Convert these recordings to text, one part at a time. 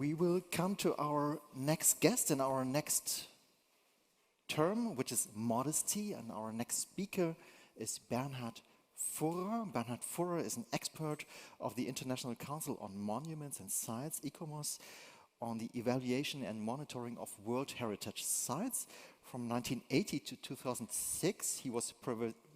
We will come to our next guest in our next term, which is Modesty, and our next speaker is Bernhard. Bernhard is an expert of the International Council on Monuments and Sites, ICOMOS, on the evaluation and monitoring of World Heritage Sites. From 1980 to 2006, he was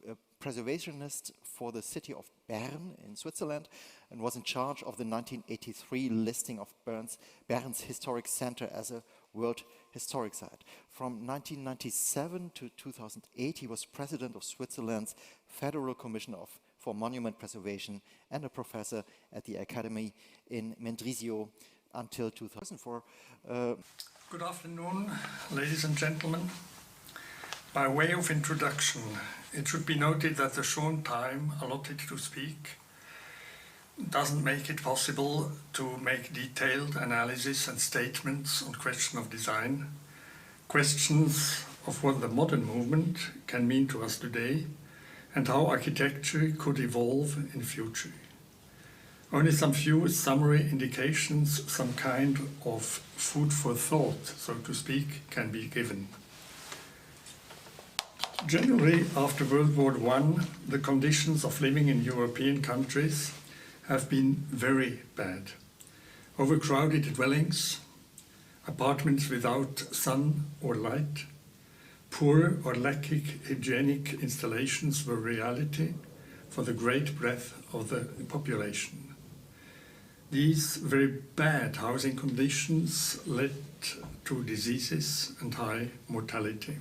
a preservationist for the city of Bern in Switzerland and was in charge of the 1983 listing of Bern's historic center as a World Historic Site. From 1997 to 2008, he was president of Switzerland's Federal Commission for Monument Preservation and a professor at the Accademia in Mendrisio until 2004. Good afternoon, ladies and gentlemen. By way of introduction, it should be noted that the shown time allotted to speak doesn't make it possible to make detailed analysis and statements on question of design, questions of what the modern movement can mean to us today, and how architecture could evolve in future. Only some few summary indications, some kind of food for thought, so to speak, can be given. Generally, after World War I, the conditions of living in European countries have been very bad. Overcrowded dwellings, apartments without sun or light, poor or lacking hygienic installations were reality for the great breadth of the population. These very bad housing conditions led to diseases and high mortality.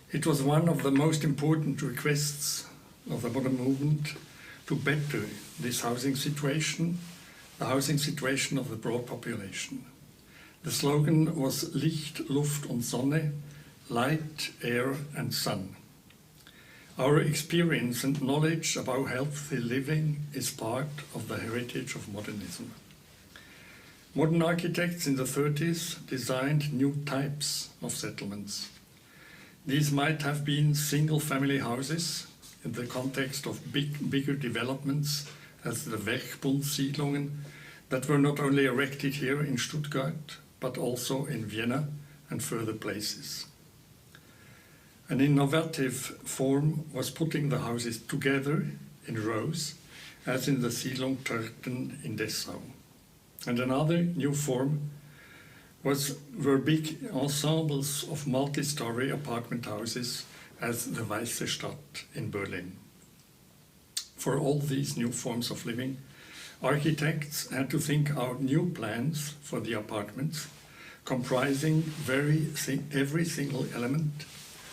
It was one of the most important requests of the modern movement to better this housing situation, the housing situation of the broad population. The slogan was Licht, Luft und Sonne, light, air and sun. Our experience and knowledge about healthy living is part of the heritage of modernism. Modern architects in the 30s designed new types of settlements. These might have been single-family houses in the context of bigger developments as the Werkbundsiedlungen that were not only erected here in Stuttgart, but also in Vienna and further places. An innovative form was putting the houses together in rows, as in the Siedlung Törten in Dessau. And another new form were big ensembles of multi-story apartment houses as the Weiße Stadt in Berlin. For all these new forms of living, architects had to think out new plans for the apartments, comprising every single element.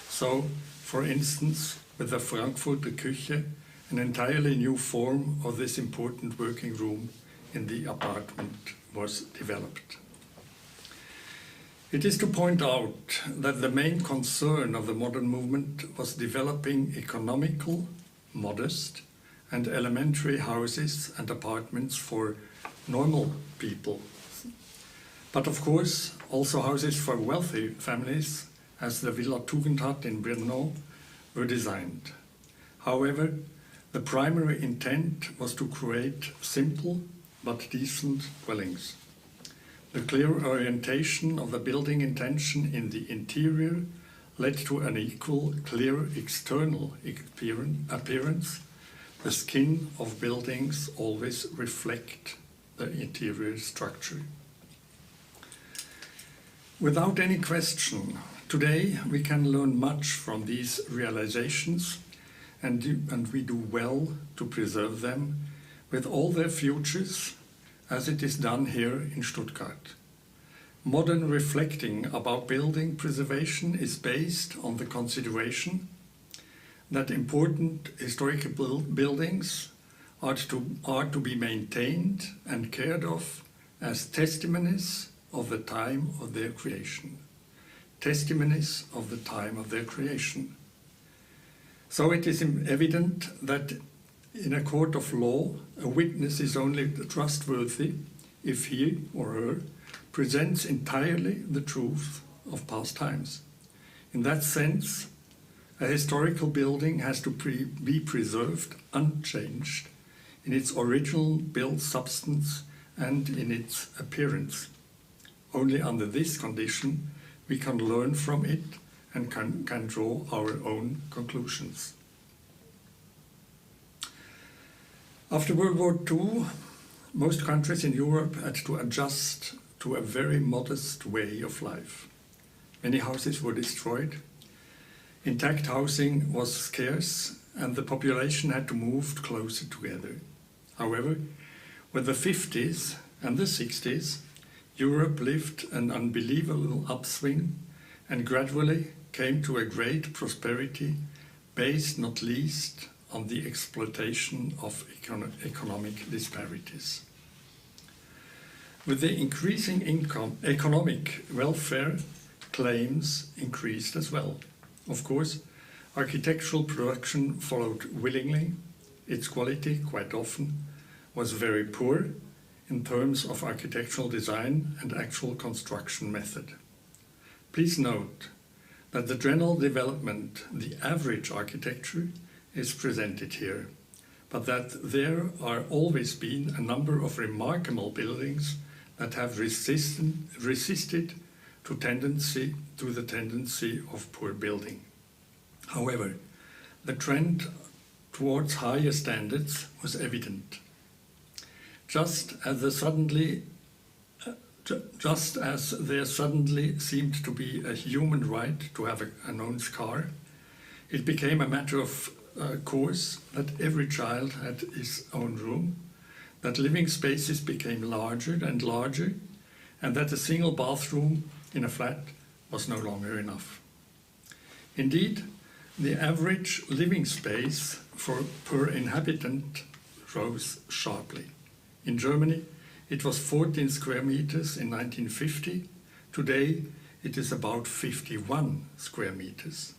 So, for instance, with the Frankfurter Küche, an entirely new form of this important working room in the apartment was developed. It is to point out that the main concern of the modern movement was developing economical, modest, and elementary houses and apartments for normal people. But of course, also houses for wealthy families, as the Villa Tugendhat in Brno, were designed. However, the primary intent was to create simple but decent dwellings. The clear orientation of the building intention in the interior led to an equal, clear external appearance. The skin of buildings always reflect the interior structure. Without any question, today we can learn much from these realizations and we do well to preserve them with all their futures, as it is done here in Stuttgart. Modern reflecting about building preservation is based on the consideration that important historical buildings are to be maintained and cared of as testimonies of the time of their creation. Testimonies of the time of their creation. So it is evident that in a court of law, a witness is only trustworthy if he or her presents entirely the truth of past times. In that sense, a historical building has to be preserved unchanged in its original built substance and in its appearance. Only under this condition we can learn from it and can draw our own conclusions. After World War II, most countries in Europe had to adjust to a very modest way of life. Many houses were destroyed, intact housing was scarce, and the population had to move closer together. However, with the 50s and the 60s, Europe lived an unbelievable upswing and gradually came to a great prosperity based not least on the exploitation of economic disparities. With the increasing income, economic welfare claims increased as well. Of course, architectural production followed willingly. Its quality, quite often, was very poor in terms of architectural design and actual construction method. Please note that the general development, the average architecture, is presented here, but that there are always been a number of remarkable buildings that have resisted to the tendency of poor building. However, the trend towards higher standards was evident. Just as there suddenly seemed to be a human right to have an own car, it became a matter of course that every child had his own room, that living spaces became larger and larger, and that a single bathroom in a flat was no longer enough. Indeed, the average living space per inhabitant rose sharply. In Germany, it was 14 square meters in 1950. Today, it is about 51 square meters.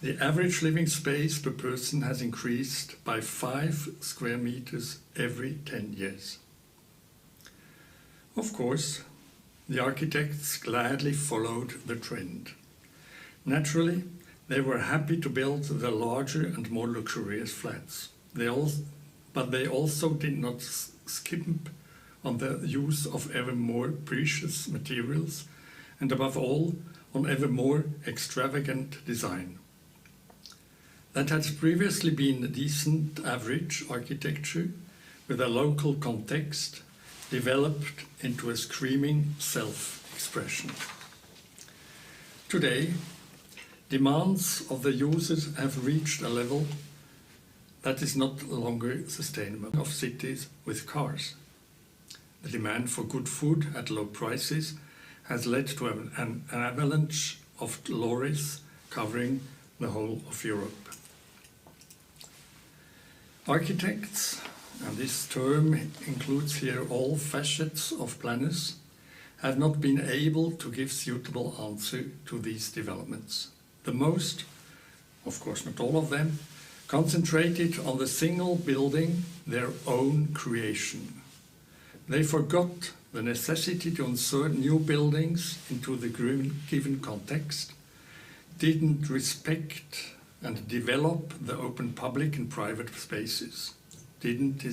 The average living space per person has increased by 5 square meters every 10 years. Of course, the architects gladly followed the trend. Naturally, they were happy to build the larger and more luxurious flats. But they also did not skimp on the use of ever more precious materials and above all on ever more extravagant design. That had previously been decent average architecture with a local context developed into a screaming self-expression. Today, demands of the users have reached a level that is not longer sustainable of cities with cars. The demand for good food at low prices has led to an avalanche of lorries covering the whole of Europe. Architects, and this term includes here all facets of planners, have not been able to give suitable answer to these developments. The most, of course not all of them, concentrated on the single building, their own creation. They forgot the necessity to insert new buildings into the given context, didn't respect and develop the open public and private spaces, didn't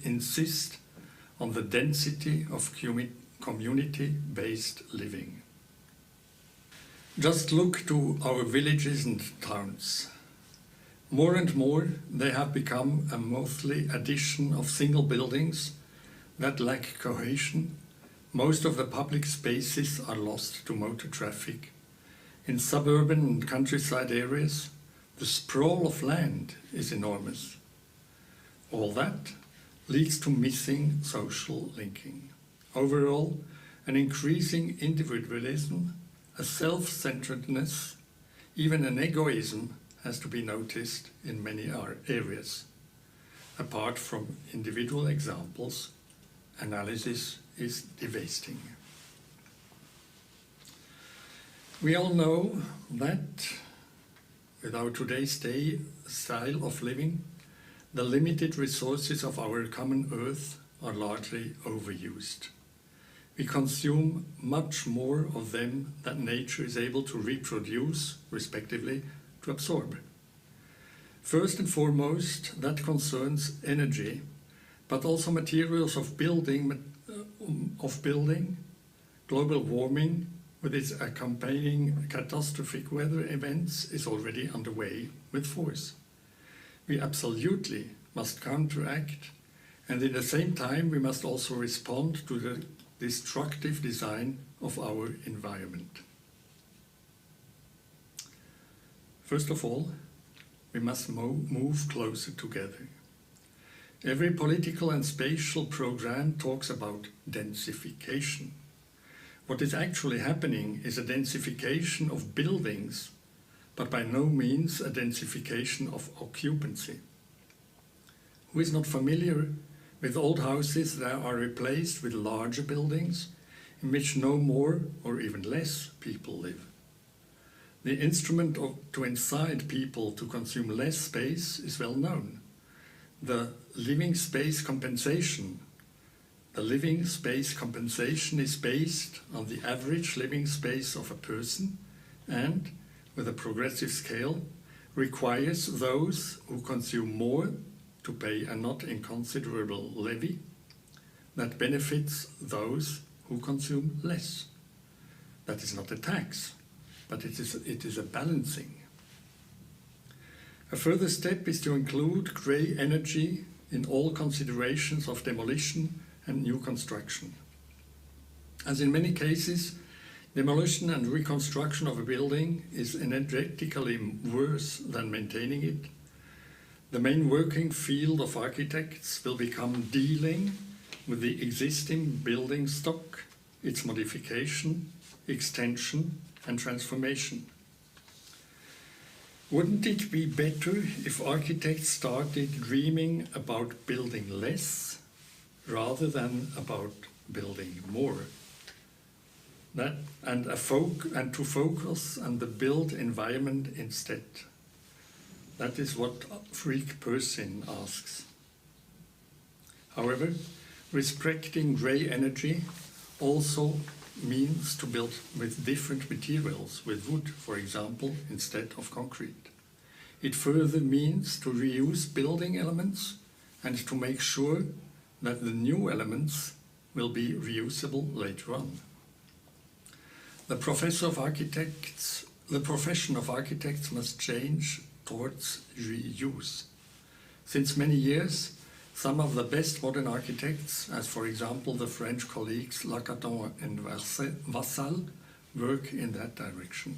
insist on the density of community-based living. Just look to our villages and towns. More and more, they have become a mostly addition of single buildings that lack cohesion. Most of the public spaces are lost to motor traffic. In suburban and countryside areas, the sprawl of land is enormous. All that leads to missing social linking. Overall, an increasing individualism, a self-centeredness, even an egoism has to be noticed in many areas. Apart from individual examples, analysis is devastating. We all know that with our today's style of living, the limited resources of our common earth are largely overused. We consume much more of them than nature is able to reproduce, respectively, to absorb. First and foremost, that concerns energy, but also materials of building of building, global warming with its accompanying catastrophic weather events is already underway with force. We absolutely must counteract, and at the same time we must also respond to the destructive design of our environment. First of all, we must move closer together. Every political and spatial program talks about densification. What is actually happening is a densification of buildings, but by no means a densification of occupancy. Who is not familiar with old houses that are replaced with larger buildings in which no more or even less people live? The instrument to incite people to consume less space is well known. The living space compensation. The living space compensation is based on the average living space of a person and, with a progressive scale, requires those who consume more to pay a not inconsiderable levy that benefits those who consume less. That is not a tax, but it is a balancing. A further step is to include grey energy in all considerations of demolition and new construction. As in many cases, demolition and reconstruction of a building is energetically worse than maintaining it. The main working field of architects will become dealing with the existing building stock, its modification, extension and transformation. Wouldn't it be better if architects started dreaming about building less rather than about building more? And to focus on the built environment instead. That is what Freak Person asks. However, respecting grey energy also means to build with different materials, with wood, for example, instead of concrete. It further means to reuse building elements and to make sure that the new elements will be reusable later on. The profession of architects must change towards reuse. Since many years, some of the best modern architects, as for example the French colleagues Lacadon and Vassal, work in that direction.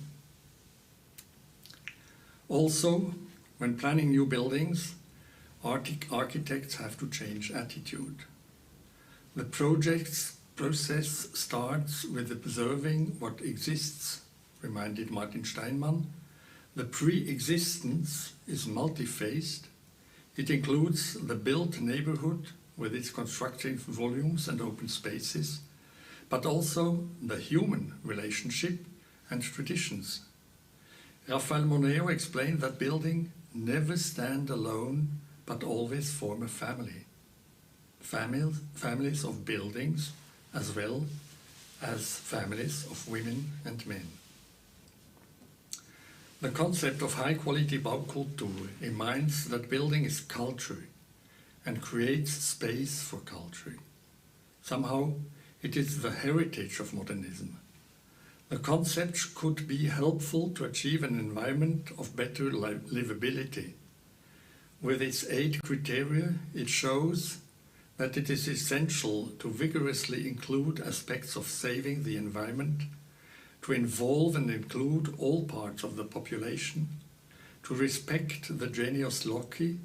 Also, when planning new buildings, architects have to change attitude. The process starts with observing what exists, reminded Martin Steinmann. The pre-existence is multi-phased. It includes the built neighborhood with its constructive volumes and open spaces, but also the human relationship and traditions. Raphael Moneo explained that buildings never stand alone, but always form a family. Families of buildings, as well as families of women and men. The concept of high-quality Baukultur reminds that building is culture and creates space for culture. Somehow, it is the heritage of modernism. The concept could be helpful to achieve an environment of better livability. With its 8 criteria, it shows that it is essential to vigorously include aspects of saving the environment, to involve and include all parts of the population, to respect the genius loci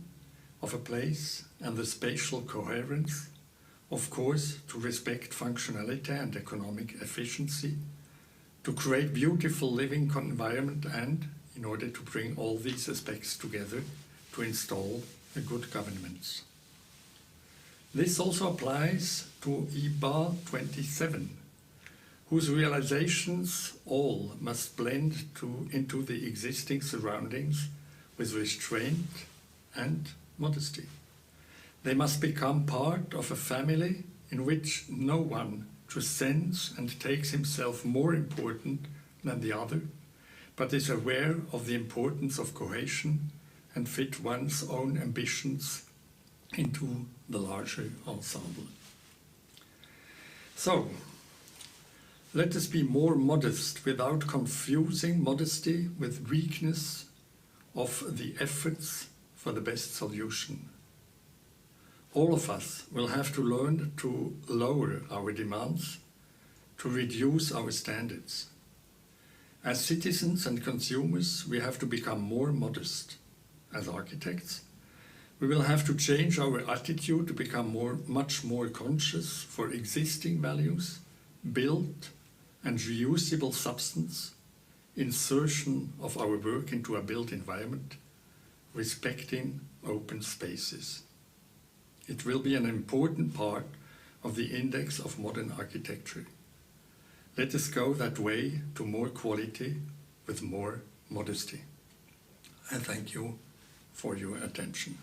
of a place and the spatial coherence, of course, to respect functionality and economic efficiency, to create beautiful living environment and, in order to bring all these aspects together, to install a good governance. This also applies to IBA 27, whose realizations all must blend into the existing surroundings with restraint and modesty. They must become part of a family in which no one transcends and takes himself more important than the other, but is aware of the importance of cohesion and fit one's own ambitions into the larger ensemble. So, let us be more modest without confusing modesty with weakness of the efforts for the best solution. All of us will have to learn to lower our demands, to reduce our standards. As citizens and consumers, we have to become more modest. As architects, we will have to change our attitude to become much more conscious for existing values, built and reusable substance, insertion of our work into a built environment, respecting open spaces. It will be an important part of the index of modern architecture. Let us go that way to more quality with more modesty. I thank you for your attention.